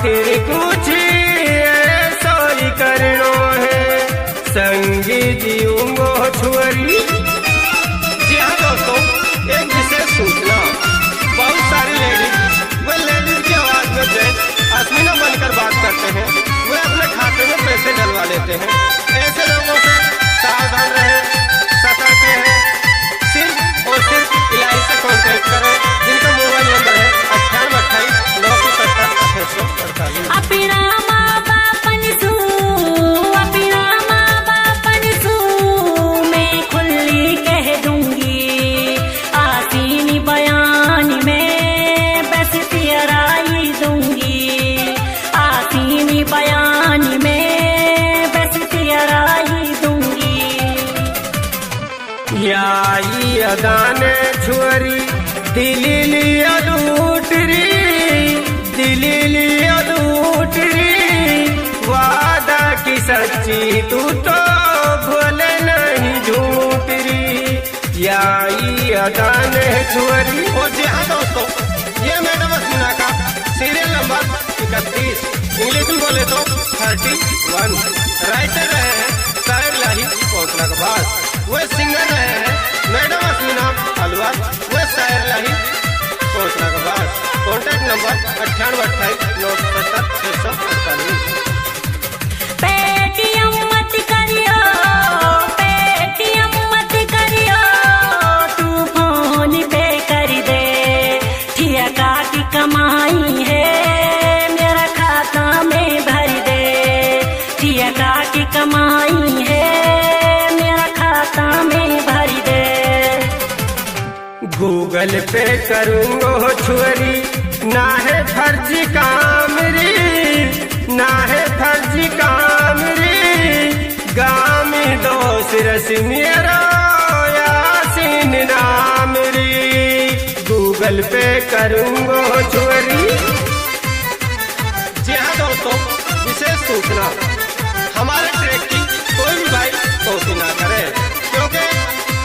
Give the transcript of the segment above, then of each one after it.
खातिर कुछ ऐसा ही करनो है, संगी जीऊंगो छुअरी। जी हाँ दोस्तों, एक विशेष सूचना, बहुत सारी लेडीज की आवाज में जेंट्स आसमीना बनकर बात करते हैं, वे अपने खाते में पैसे डलवा लेते हैं। ऐसे लोगों से सावधान रहे, सतर्क रहे। सिर्फ और सिर्फ इलाही से कॉन्टेक्ट करें, जिनका मोबाइल नंबर है 9828 970 648। अपना माँ बापन सू, अपना माँ बापन सू मैं खुली कह दूंगी, आसीनी बयान में बस तेराई दूंगी, आसीनी बयान में बस तेराई दूंगी। याई अदाने छुअरी दिली लिया लूटरी, दिली लिया लूटरी, वादा की सच्ची तू तो भूले नहीं झूठरी। याई अदाने छुअरी। और जी हाँ दोस्तों, ये मैडम असमीना का सीरियल नंबर 31, इंग्लिश में बोले तो 31। राइटर रहे हैं शायर लाही कोटला के पास, वे सिंगर रहे हैं मैडम असमीना अलवर, वे शायर लाही कोटला के पास। Contact number 9828 970 648। पेटीएम मत करियो, पेटीएम मत करियो, तू फोन पे कर दे, ठिका की कमाई है मेरा खाता में भर दे, ठिका की कमाई है मेरा खाता में भर दे। गूगल पे करूंगो छुअरी, ना है फर्जी काम रे, ना है फर्जी काम रे, गाम दोस्त रस्मियरा यासीन नाम रे, गूगल पे करूंगो छुअरी। जी हाँ दोस्तों, विशेष सूचना, हमारे ट्रैक की कोई भी भाई कॉपी ना करे, क्योंकि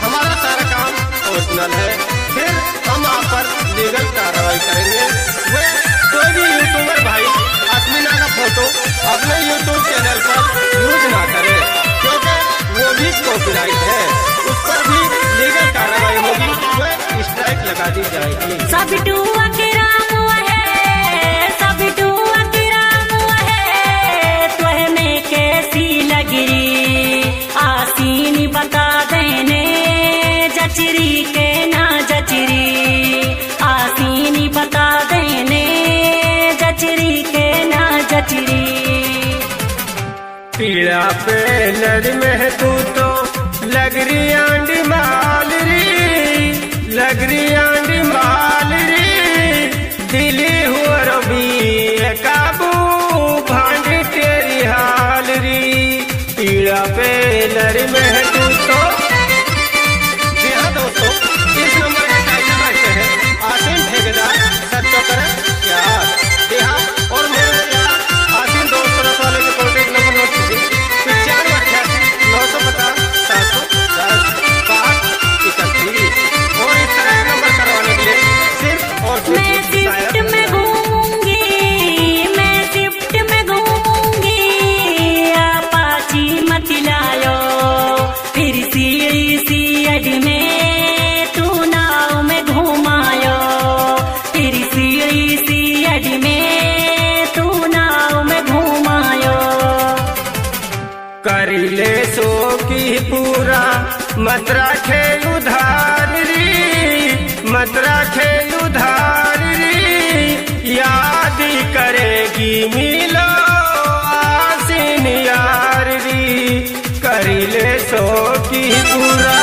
हमारा सारा काम ओरिजिनल है, फिर हम आप पर लीगल कार्रवाई करेंगे। वे कोई भी यूट्यूबर भाई असमीना का फोटो अपने यूट्यूब चैनल पर यूज ना करे, क्योंकि वो भी कॉपीराइट है, उस पर भी लीगल कार्रवाई होगी, वे स्ट्राइक लगा दी जाएगी। सब टुआ के राम है, सब टुआ के राम है, तुह में कैसी लग रही, आसीनी बता देने जचरी के ना जचरी, आसीनी बता देने जचरी के ना जचरी। पीड़ा पे लड़ में तू तो लग रही आंडी माल री, लग रही आंडी माल री, दिली हुआ रबी काबू भांड तेरी हाल री, पीड़ा पे लड़ में तू तो। जी हाँ दोस्तों, इस नंबर का टाइटल रखते हैं आसिम ठेकेदार सच तो करें प्यार। जी हाँ, और मेरे प्यार आसिम दोस्त तरफ वाले के कॉन्टेक्ट नंबर नोट कीजिए 9588 950 710 531। और इस तरह का नंबर करवाने के लिए सिर्फ और मैं शिफ्ट में घूमूंगी, मैं शिफ्ट में घूमूंगी, अपाची मत लायो, फिर सीढ़ी सी अड में तू नाव में घुमायो, फिर सीढ़ी सी अड में तू नाव में घुमायो। कर ले सो की पूरा मत रखे उधार री, मत रखे उधार री, याद करेगी मिलो आसीन यार री, कर ले सो की पूरा।